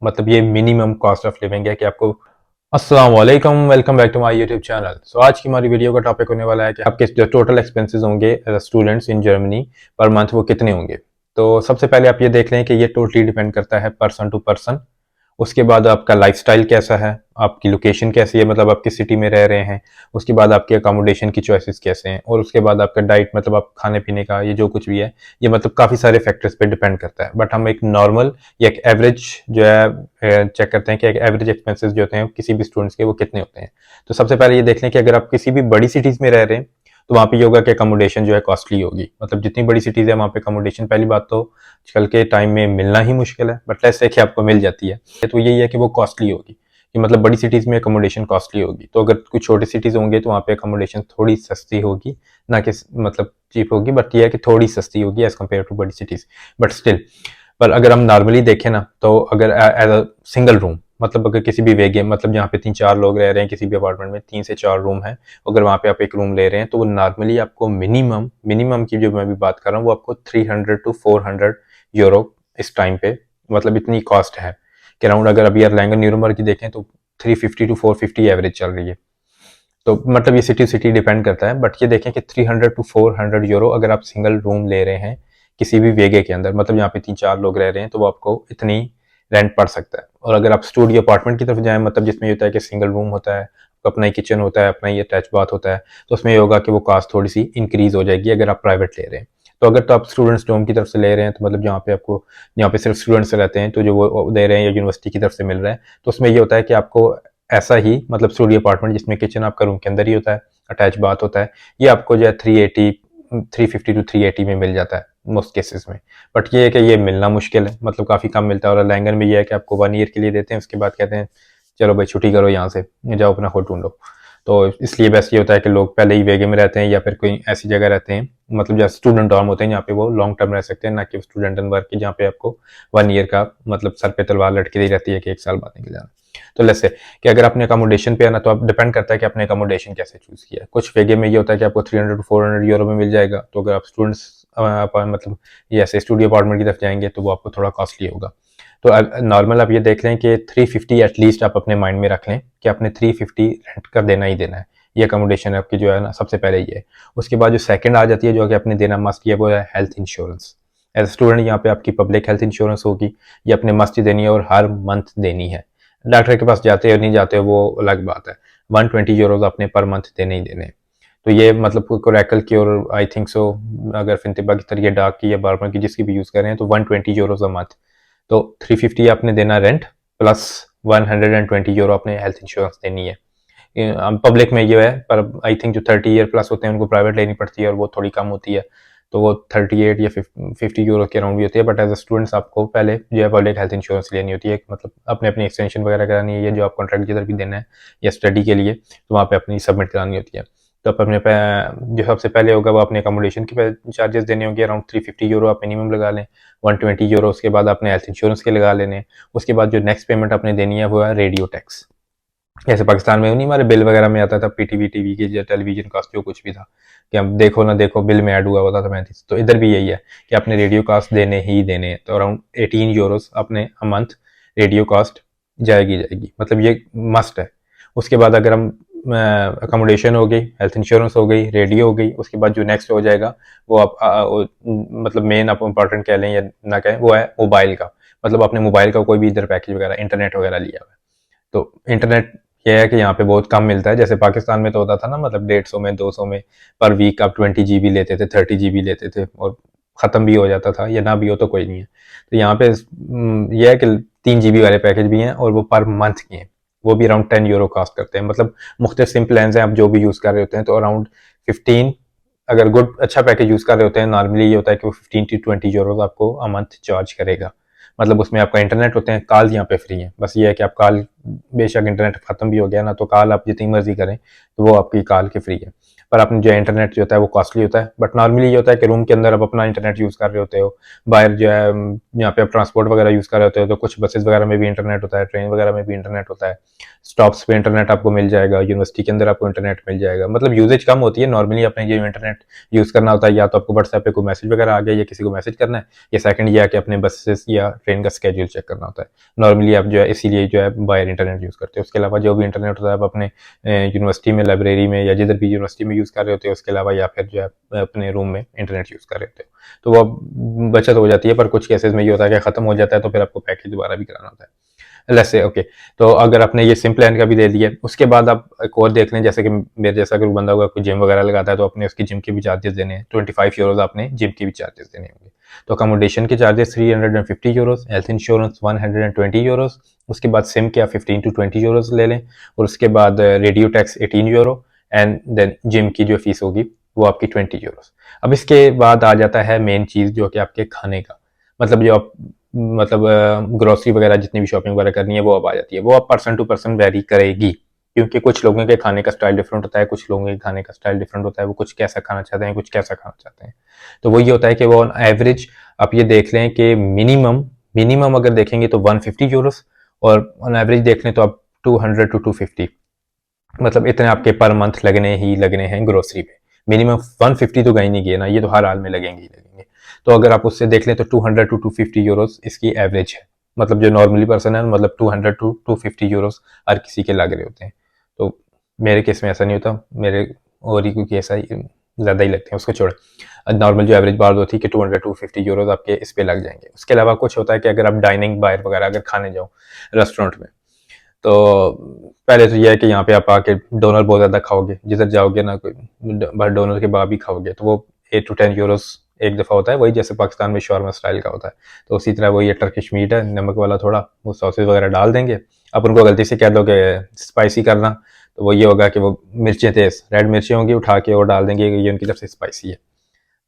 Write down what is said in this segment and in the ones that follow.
मतलब ये minimum cost of living है कि आपको। अस्सलाम वालेकुम, welcome back to my YouTube channel. So आज की हमारी वीडियो का टॉपिक होने वाला है कि आपके जो टोटल एक्सपेंसेस होंगे as students in Germany per month वो कितने होंगे। तो सबसे पहले आप ये देख लें कि ये टोटली डिपेंड करता है पर्सन टू पर्सन। उसके बाद आपका लाइफस्टाइल कैसा है, आपकी लोकेशन कैसी है, मतलब आप किस सिटी में रह रहे हैं। उसके बाद आपके अकोमोडेशन की चॉइसेस कैसे हैं, और उसके बाद आपका डाइट, मतलब आप खाने पीने का ये जो कुछ भी है, ये मतलब काफ़ी सारे फैक्टर्स पे डिपेंड करता है। बट हम एक नॉर्मल या एक एवरेज जो है चेक करते हैं कि एक एवरेज एक्सपेंसेस जो होते हैं किसी भी स्टूडेंट्स के वो कितने होते हैं। तो सबसे पहले ये देख लें कि अगर आप किसी भी बड़ी सिटीज़ में रह रहे हैं तो वहाँ पे योगा की अकोमोडेशन जो है कॉस्टली होगी। मतलब जितनी बड़ी सिटीज़ है वहाँ पे अकोमोडेशन, पहली बात तो आजकल के टाइम में मिलना ही मुश्किल है, बट लेट्स से कि आपको मिल जाती है तो यही है कि वो कॉस्टली होगी, कि मतलब बड़ी सिटीज़ में अकोमोडेशन कॉस्टली होगी। तो अगर कुछ छोटी सिटीज़ होंगे तो वहाँ पे अकोमोडेशन थोड़ी सस्ती होगी, ना कि मतलब चीप होगी, बट ये है कि थोड़ी सस्ती होगी एज़ कम्पेयर टू बड़ी सिटीज़। बट स्टिल, पर अगर हम नॉर्मली देखें ना, तो अगर एज अ सिंगल रूम, मतलब अगर किसी भी वेगे, मतलब जहाँ पे 3-4 लोग रह रहे हैं, किसी भी अपार्टमेंट में 3 से 4 रूम है, अगर वहाँ पे आप एक रूम ले रहे हैं तो वो नॉर्मली आपको मिनिमम मिनिमम की जो मैं भी बात कर रहा हूँ वो आपको 300 टू 400 यूरो इस टाइम पे, मतलब इतनी कॉस्ट है कि अराउंड, अगर अभी एर्लैंगन न्यूरमबर्ग की देखें तो 350 टू 450 एवरेज चल रही है। तो मतलब ये सिटी सिटी डिपेंड करता है, बट ये देखें कि 300 टू 400 यूरो अगर आप सिंगल रूम ले रहे हैं किसी भी वेगे के अंदर, मतलब यहाँ पे 3-4 लोग रह रहे हैं, तो वो आपको इतनी रेंट पड़ सकता है। और अगर आप स्टूडियो अपार्टमेंट की तरफ जाएं, मतलब जिसमें ये होता है कि सिंगल रूम होता है, अपना ही किचन होता है, अपना ही अटैच बाथ होता है, तो उसमें ये होगा कि वो कास्ट थोड़ी सी इंक्रीज हो जाएगी अगर आप प्राइवेट ले रहे हैं। तो अगर तो आप स्टूडेंट्स डोम की तरफ से ले रहे हैं, तो मतलब जहाँ पे आपको, यहाँ पे सिर्फ स्टूडेंट्स रहते हैं, तो जो वो दे रहे हैं या यूनिवर्सिटी की तरफ से मिल रहा है, तो उसमें ये होता है कि आपको ऐसा ही, मतलब स्टूडियो अपार्टमेंट जिसमें किचन आपका रूम के अंदर ही होता है, अटैच बाथ होता है, ये आपको जो है 350 टू 380 में मिल जाता है मोस्ट केसेस में। बट ये है कि ये मिलना मुश्किल है, मतलब काफ़ी कम मिलता है। और लैंगन में ये है कि आपको 1 ईयर के लिए देते हैं, उसके बाद कहते हैं चलो भाई छुट्टी करो, यहाँ से जाओ अपना खुद ढूंढो। तो इसलिए बस ये होता है कि लोग पहले ही वेगे में रहते हैं या फिर कोई ऐसी जगह रहते हैं, मतलब जैसे स्टूडेंट डॉर्म होते हैं जहाँ पे वो लॉन्ग टर्म रह सकते हैं, ना कि स्टूडेंट एंड वर्क की जहाँ पे आपको 1 ईयर का मतलब सर पे तलवार लटकी दी रहती है कि 1 साल बाद निकल जाना। तो लेट्स से कि अगर आपने अकोमोडेशन पे आना, तो आप डिपेंड करता है कि आपने अकोमोडेशन कैसे चूज किया है। कुछ वेगे में ये होता है कि आपको 300 टू 400 यूरो में मिल जाएगा, तो अगर आप स्टूडेंट्स मतलब ये ऐसे स्टूडियो अपार्टमेंट की तरफ जाएंगे तो वो आपको थोड़ा कॉस्टली होगा। तो नॉर्मल आप ये देख लें कि 350 एटलीस्ट आप अपने माइंड में रख लें कि आपने 350 रेंट कर देना ही देना है। ये अकोमोडेशन आपकी जो है ना, सबसे पहले ये है। उसके बाद जो सेकंड आ जाती है जो कि आपने देना मस्ट, ये वो है हेल्थ इंश्योरेंस। एज स्टूडेंट यहाँ पे आपकी पब्लिक हेल्थ इंश्योरेंस होगी, ये अपने मस्ट देनी है और हर मंथ देनी है। डॉक्टर के पास जाते हो नहीं जाते हो वो अलग बात है। 120 यूरोज अपने पर मंथ देने ही देने। तो ये मतलब कोरैकल की और आई थिंक सो, अगर फिनतिबा की तरह डाक की या बार्बर की जिसकी भी यूज़ कर रहे हैं, तो 120 यूरोज अ मंथ। तो 350 आपने देना रेंट, प्लस 120 यूरो आपने हेल्थ इंश्योरेंस देनी है। पब्लिक में ये है, पर आई थिंक जो 30 ईयर प्लस होते हैं उनको प्राइवेट लेनी पड़ती है और वो थोड़ी कम होती है, तो वो 38 या 50 यूरो के अराउंड भी होती है। बट एज अ स्टूडेंट्स आपको पहले जो है पब्लिक हेल्थ इंश्योरेंस लेनी होती है, मतलब अपने अपनी एक्सटेंशन वगैरह करानी है, या जो आप कॉन्ट्रैक्ट की तरफ भी देना है या स्टडी के लिए, तो वहाँ पे अपनी सबमिट करानी होती है। तो आप अपने जो सबसे पहले होगा वो अपने अकोमोडेशन के चार्जेस देने होंगे, अराउंड 350 यूरो आप मिनिमम लगा लें। 120 यूरो उसके बाद आपने हेल्थ इंश्योरेंस के लगा लेने। उसके बाद जो नेक्स्ट पेमेंट आपने देनी है वो है रेडियो टैक्स। जैसे पाकिस्तान में नहीं, हमारे बिल वगैरह में आता था पीटीवी टीवी की, या टेलीविजन कास्ट जो कुछ भी था, कि हम देखो ना देखो बिल में ऐड हुआ होता था 35। तो इधर भी यही है कि आपने रेडियो कास्ट देने ही देने हैं। तो अराउंड 18 यूरोज अपने अ मंथ रेडियो कास्ट जाएगी जाएगी, मतलब ये मस्ट है। उसके बाद अगर हम अकोमोडेशन हो गई, हेल्थ इंश्योरेंस हो गई, रेडियो हो गई, उसके बाद जो नेक्स्ट हो जाएगा वो आप मतलब मेन आप इम्पॉर्टेंट कह लें या ना कहें, वो है मोबाइल का। मतलब आपने मोबाइल का कोई भी इधर पैकेज वगैरह इंटरनेट वगैरह लिया हुआ है, तो इंटरनेट ये है कि यहाँ पे बहुत कम मिलता है। जैसे पाकिस्तान में तो होता था ना, मतलब 150 में 200 में पर वीक आप 20 GB लेते थे, 30 GB लेते थे, और ख़त्म भी हो जाता था, या ना भी हो तो कोई नहीं है। तो यहाँ पे ये है कि 3 GB वाले पैकेज भी हैं और वो पर मंथ के हैं, वो भी अराउंड 10 यूरो कास्ट करते हैं। मतलब मुख्तलिफ सिम प्लान हैं आप जो भी यूज़ कर रहे होते हैं, तो अराउंड 15, अगर गुड अच्छा पैकेज यूज़ कर रहे होते हैं, नॉर्मली ये होता है कि वो 15 टू 20 यूरोज आपको अ मंथ चार्ज करेगा। मतलब उसमें आपका इंटरनेट होते हैं, कॉल यहाँ पे फ्री है। बस ये है कि आप कॉल, बेशक इंटरनेट खत्म भी हो गया ना, तो कॉल आप जितनी मर्जी करें तो वो आपकी कॉल की फ्री है। पर आपने जो इंटरनेट जो होता है वो कॉस्टली होता है। बट नॉर्मली ये होता है कि रूम के अंदर आप अपना इंटरनेट यूज़ कर रहे होते हो, बाहर जो है यहाँ पे आप ट्रांसपोर्ट वगैरह यूज़ कर रहे होते हो तो कुछ बसेस वगैरह में भी इंटरनेट होता है, ट्रेन वगैरह में भी इंटरनेट होता है, स्टॉप्स पे इंटरनेट आपको मिल जाएगा, यूनिवर्सिटी के अंदर आपको इंटरनेट मिल जाएगा। मतलब यूजेज कम होती है। नॉर्मली अपने जो इंटरनेट यूज़ करना होता है या तो आपको व्हाट्सएप पे कोई मैसेज वगैरह आ गया या किसी को मैसेज करना है, या सेकंड ये है कि अपने बसेस या ट्रेन का स्केड्यूल चेक करना होता है। नॉर्मली आप जो है इसीलिए जो है बाहर इंटरनेट यूज़ करते हो। उसके अलावा जो भी इंटरनेट होता है आप अपने यूनिवर्सिटी में, लाइब्रेरी में या जिधर भी यूनिवर्सिटी में यूज़ कर रहे होते हो उसके अलावा, या फिर जो है अपने रूम में इंटरनेट यूज़ कर रहे होते हो, तो वो बचत हो जाती है। पर कुछ केसेस में ये होता है कि ख़त्म हो जाता है तो फिर आपको पैकेज दोबारा भी कराना होता है। लेट्स से ओके, तो अगर आपने ये सिम प्लान का भी दे दिया, उसके बाद आप एक और देख लें, जैसे कि मेरे जैसा अगर बंदा होगा कोई जिम वगैरह लगाता है तो अपने उसकी जिम के भी चार्जेस देने हैं, 25 यूरोज आपने जिम के भी चार्जेस देने होंगे। तो अकोमोडेशन के charges 350 euros, health insurance 120 euros, उसके बाद सिम के आप 15 to 20 यूरोज ले लें, और उसके बाद radio tax 18 euro, and then gym की जो फीस होगी वो आपकी 20 यूरोज। अब इसके बाद आ जाता है मेन चीज़ जो कि आपके खाने का, मतलब जो आप ग्रोसरी वगैरह जितनी भी शॉपिंग वगैरह करनी है वो अब आ जाती है। वो अब पर्सन टू पर्सन वेरी करेगी, क्योंकि कुछ लोगों के खाने का स्टाइल डिफरेंट होता है, कुछ लोगों के खाने का स्टाइल डिफरेंट होता है, वो कुछ कैसा खाना चाहते हैं, कुछ कैसा खाना चाहते हैं। तो वो ये होता है कि वो ऑन एवरेज आप ये देख लें कि मिनिमम मिनिमम अगर देखेंगे तो 150 यूरोस, और ऑन एवरेज देख लें तो आप 200 to 250, मतलब इतने आपके पर मंथ लगने ही लगने हैं ग्रोसरी पे। मिनिमम 150 तो कहीं नहीं गए ना, ये तो हर हाल में लगेंगे ही लगेंगे। तो अगर आप उससे देख लें तो 200 to 250 यूरोस इसकी एवरेज है, मतलब जो नॉर्मली पर्सन है, मतलब 200 to 250 यूरोस हर किसी के लग रहे होते हैं। तो मेरे केस में ऐसा नहीं होता, मेरे और ही कोई केस है ज़्यादा ही लगते हैं, उसको छोड़। नॉर्मल जो एवरेज बात होती है कि 200 to 250 यूरोस आपके इस पे लग जाएंगे। उसके अलावा कुछ होता है कि अगर आप डाइनिंग बाहर वगैरह अगर खाने जाओ रेस्टोरेंट में, तो पहले तो यह है कि यहाँ पे आप आके डोनर बहुत ज़्यादा खाओगे, जिधर जाओगे ना कोई डोनर के बाद भी खाओगे तो वो 8 to 10 यूरोस एक दफ़ा होता है, वही जैसे पाकिस्तान में शॉर्मा स्टाइल का होता है। तो उसी तरह वही टर्किश मीट है, नमक वाला थोड़ा, वो सॉसेज वगैरह डाल देंगे। आप उनको गलती से कह दो कि स्पाइसी करना, तो वो ये होगा कि वो मिर्चें तेज़ रेड मिर्चें होंगी, उठा के और डाल देंगे कि ये उनकी तरफ से स्पाइसी है।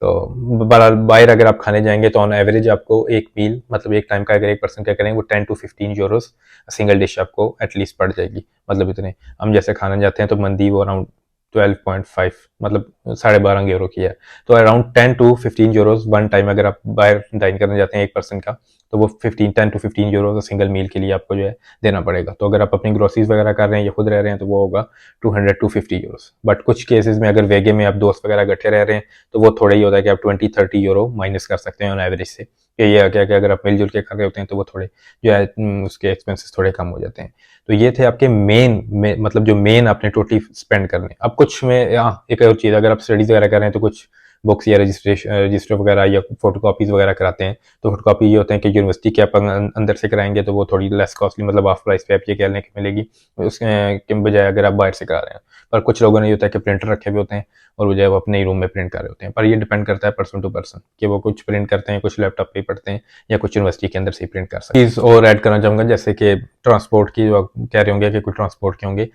तो बाहर अगर आप खाने जाएंगे तो ऑन एवरेज आपको एक मील, मतलब एक टाइम का अगर एक पर्सन क्या करेंगे वो 10 to 15 यूरोस सिंगल डिश आपको एटलीस्ट पड़ जाएगी। मतलब इतने हम जैसे खाना जाते हैं तो मंदी वो अराउंड 12.5, मतलब 12.5 यूरो की है। तो around 10 to 15 Euros one time अगर आप बाहर डाइन करने जाते हैं एक पर्सन का, तो वो 10 to 15 यूरो सिंगल मील के लिए आपको जो है देना पड़ेगा। तो अगर आप अपनी ग्रोसरीज वगैरह कर रहे हैं या खुद रह रहे हैं तो वो होगा 200 to 50 यूरोस। बट कुछ केसेस में अगर वेगे में आप दोस्त वगैरह इकट्ठे रह रहे हैं तो वो थोड़ा ही होता है कि आप 20-30 यूरो माइनस कर सकते हैं ऑन एवरेज से, कि ये क्या कि अगर आप मिलजुल के कर रहे होते हैं तो वो थोड़े जो है उसके एक्सपेंसेस थोड़े कम हो जाते हैं। तो ये थे आपके मतलब जो मेन आपने टोटली स्पेंड करने। अब कुछ में एक और चीज़, अगर आप स्टडीज़ वगैरह कर रहे हैं तो कुछ बुक्स या रजिस्टर वगैरह या फोटो कॉपीज़ वगैरह कराते हैं, तो फोटो कॉपी ये होते हैं कि यूनिवर्सिटी के आप अंदर से कराएंगे तो वो थोड़ी लेस कॉस्टली, मतलब ऑफ प्राइस पे आप ये कह लें कि मिलेगी उसके बजाय अगर आप बाहर से करा रहे हैं। पर कुछ लोगों ने ये होता है कि प्रिंटर रखे हुए होते हैं और वो जो है वो अपने ही रूम में प्रिंट कर रहे होते हैं। पर ये डिपेंड करता है पर्सन टू पर्सन कि वो कुछ प्रिंट करते हैं, कुछ लैपटॉप पे पढ़ते हैं, या कुछ यूनिवर्सिटी के अंदर से ही प्रिंट कर सकते हैं। चीज़ और ऐड करना चाहूँगा, जैसे कि ट्रांसपोर्ट की, जो आप कह रहे होंगे कि कुछ ट्रांसपोर्ट के होंगे,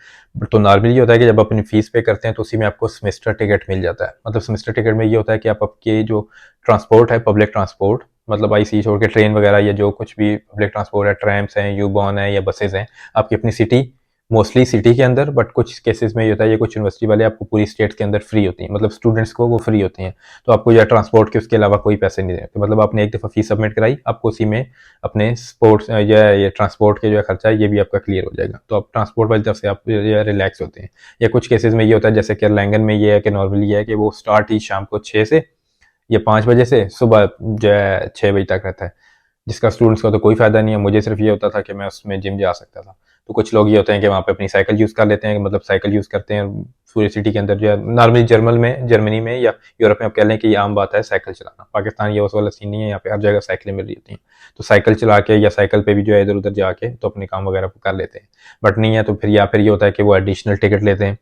तो नॉर्मली ये होता है कि जब अपनी फीस पे करते हैं तो उसी में आपको सेमेस्टर टिकट मिल जाता है। मतलब सेमेस्टर टिकट में ये होता है कि आप आपके जो ट्रांसपोर्ट है, पब्लिक ट्रांसपोर्ट, मतलब आईसी छोड़ के ट्रेन वगैरह या जो कुछ भी पब्लिक ट्रांसपोर्ट है, ट्रैम्स हैं, यूबॉन है या बसेज हैं, आपकी अपनी सिटी, मोस्टली सिटी के अंदर, बट कुछ केसेस में ये होता है ये कुछ यूनिवर्सिटी वाले आपको पूरी स्टेट के अंदर फ्री होती हैं, मतलब स्टूडेंट्स को वो फ्री होती हैं। तो आपको या ट्रांसपोर्ट के उसके अलावा कोई पैसे नहीं देते, मतलब आपने एक दफ़ा फीस सबमिट कराई, आपको उसी में अपने स्पोर्ट्स या ये ट्रांसपोर्ट के जो है खर्चा है ये भी आपका क्लियर हो जाएगा। तो आप ट्रांसपोर्ट वाली तरफ से आप रिलैक्स होते हैं। या कुछ केसेस में ये होता है जैसे कि लैंगन में ये है कि नॉर्मली ये है कि वो स्टार्ट ही शाम को 6 से या 5 बजे से सुबह जो है 6 बजे तक रहता है, जिसका स्टूडेंट्स का तो कोई फ़ायदा नहीं है। मुझे सिर्फ ये होता था कि मैं उसमें जिम जा सकता था। तो कुछ लोग ये होते हैं कि वहाँ पे अपनी साइकिल यूज़ कर लेते हैं, मतलब साइकिल यूज़ करते हैं पूरी सिटी के अंदर जो है। नॉर्मली जर्मनी में या यूरोप में आप कह लें कि ये आम बात है साइकिल चलाना। पाकिस्तान ये उस वाला सीन नहीं है, यहाँ पे हर जगह साइकिलें मिल रही होती हैं। तो साइकिल चला के या साइकिल पे भी जो है इधर उधर जाके तो अपने काम वगैरह को कर लेते हैं। बट नहीं है तो फिर या फिर ये होता है कि वो एडिशनल टिकट लेते हैं,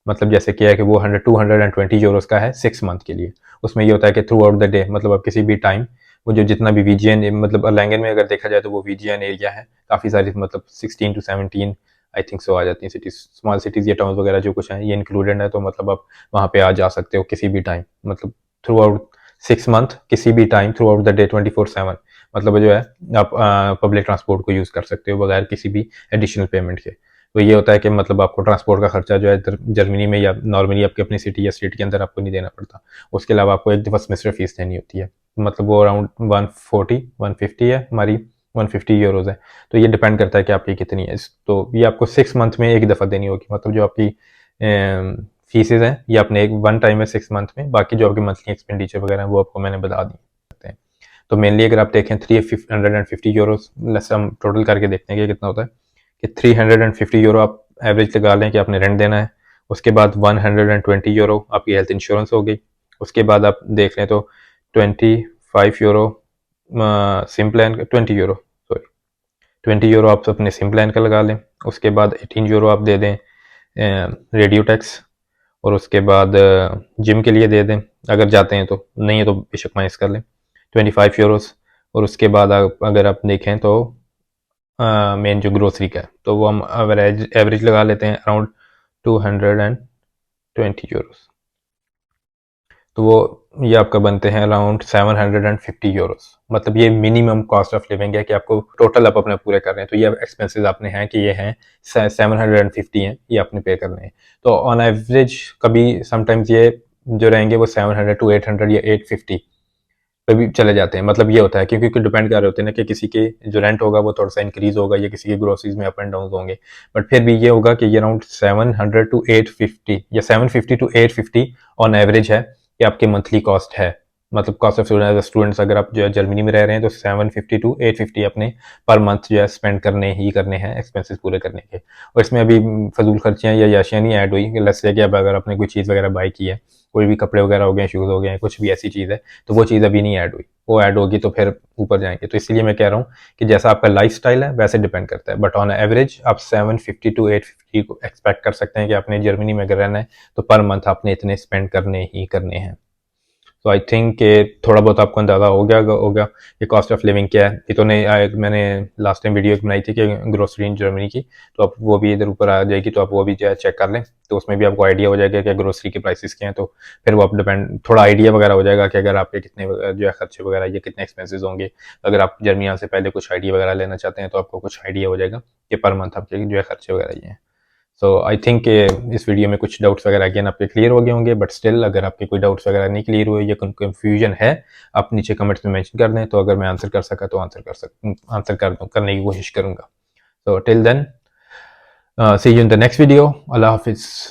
मतलब जैसे क्या है कि वो 220 यूरोस का है 6 मंथ के लिए। उसमें ये होता है कि थ्रू आउट द डे, मतलब आप किसी भी टाइम वो जो जितना भी वीजीएन, मतलब लैंगन में अगर देखा जाए तो वो वीजीएन एरिया है, काफ़ी सारी, मतलब 16 to 17 आई थिंक सो आ जाती हैं सिटीज़, स्मॉल सिटीज़ या टाउन्स वगैरह जो कुछ है ये इंक्लूडेड है। तो मतलब आप वहाँ पे आ जा सकते हो किसी भी टाइम, मतलब थ्रू आउट 6 मंथ, किसी भी time through out the day 24/7, मतलब जो है आप पब्लिक ट्रांसपोर्ट को यूज़ कर सकते हो बगैर किसी भी एडिशनल पेमेंट के। तो ये होता है कि मतलब आपको ट्रांसपोर्ट का खर्चा जो है जर्मनी में या नॉर्मली आपके अपनी सिटी या स्टेट के अंदर आपको नहीं देना पड़ता। उसके अलावा आपको एक दफ़ा सेमेस्टर फीस देनी होती है, मतलब वो अराउंड 150 है हमारी, 150 यूरोज़ है। तो ये डिपेंड करता है कि आपकी कितनी है। तो ये आपको 6 मंथ में एक दफ़ा देनी होगी, मतलब जो आपकी फीसेज हैं ये आपने एक वन टाइम है 6 मंथ में, बाकी जो आपकी मंथली एक्सपेंडिचर वगैरह है वो आपको मैंने बता दी हैं। तो मेनली अगर आप देखें 350 यूरोज, हम टोटल करके देखते हैं कि कितना होता है कि 350 यूरो आप एवरेज लगा लें कि आपने रेंट देना है। उसके बाद 120 यूरो आपकी हेल्थ इंश्योरेंस हो गई। उसके बाद आप देख लें तो 25 यूरो सिम प्लान का, 20 यूरो सॉरी 20 यूरो आप अपने सिम प्लान का लगा लें। उसके बाद 18 यूरो आप दे दें रेडियो टैक्स, और उसके बाद जिम के लिए दे दें अगर जाते हैं, तो नहीं है तो बेशक माइनस कर लें 25 यूरोस। और उसके बाद अगर आप देखें तो मेन जो ग्रोसरी का है तो वो हम एवरेज एवरेज लगा लेते हैं अराउंड 220 यूरोस। तो वो ये आपका बनते हैं अराउंड 750 यूरोस। मतलब ये मिनिमम कॉस्ट ऑफ लिविंग है कि आपको टोटल आप अपने पूरे कर रहे हैं। तो ये एक्सपेंसेस आपने हैं कि ये हैं 750 हैं, ये आपने पे करने हैं। तो ऑन एवरेज कभी समटाइम्स ये जो रहेंगे वो 700 टू 800 या 850 पे भी चले जाते हैं। मतलब ये होता है क्योंकि डिपेंड कर रहे होते हैं ना कि किसी के जो रेंट होगा वो थोड़ा सा इंक्रीज होगा या किसी की ग्रोसरीज में अप एंड डाउन होंगे। बट फिर भी ये होगा कि ये अराउंड 700 टू 850 या 750 टू 850 ऑन एवरेज है कि आपकी मंथली कॉस्ट है। मतलब कॉस्ट ऑफ स्टूडेंट्स अगर आप जो है जर्मनी में रह रहे हैं तो 750 टू 850 अपने पर मंथ जो है स्पेंड करने हैं एक्सपेंसेस पूरे करने के। और इसमें अभी फजूल खर्चियाँ या याशियाँ नहीं ऐड हुई। लेट्स से कि अब अगर आपने कोई चीज़ वगैरह बाई की है, कोई भी कपड़े वगैरह हो गए, शूज़ हो गए, कुछ भी ऐसी चीज़ है, तो वो चीज़ अभी नहीं ऐड हुई। वो ऐड होगी तो फिर ऊपर जाएंगे। तो इसलिए मैं कह रहा हूँ कि जैसा आपका लाइफ स्टाइल है वैसे डिपेंड करता है। बट ऑन एवरेज आप 750 टू 850 को एक्सपेक्ट कर सकते हैं कि आपने जर्मनी में अगर रहना है तो पर मंथ आपने इतने स्पेंड करने ही करने हैं। तो आई थिंक कि थोड़ा बहुत आपको अंदाज़ा हो गया कि कॉस्ट ऑफ लिविंग क्या है। ये तो नहीं, मैंने लास्ट टाइम वीडियो बनाई थी कि ग्रोसरी इन जर्मनी की, तो आप वो भी इधर ऊपर आ जाएगी, तो आप वो भी जो है चेक कर लें। तो उसमें भी आपको आइडिया हो जाएगा कि ग्रोसरी के प्राइसेस क्या हैं। तो फिर वो आप डिपेंड थोड़ा आइडिया वगैरह हो जाएगा कि अगर आपके कितने जो है खर्चे वगैरह या कितने एक्सपेंसेस होंगे। अगर आप जर्मनी आने से पहले कुछ आइडिया वगैरह लेना चाहते हैं तो आपको कुछ आइडिया हो जाएगा कि पर मंथ आपके जो है खर्चे वगैरह ये हैं। सो आई थिंक इस वीडियो में कुछ डाउट्स वगैरह अगेन आपके क्लियर हो गए होंगे। बट स्टिल अगर आपके कोई डाउट्स वगैरह नहीं क्लियर हुए या कंफ्यूजन है, आप नीचे कमेंट्स में मेंशन कर दें। तो अगर मैं आंसर कर सका तो आंसर करने की कोशिश करूंगा। So till then, see you in the next video. अल्लाह हाफिज़।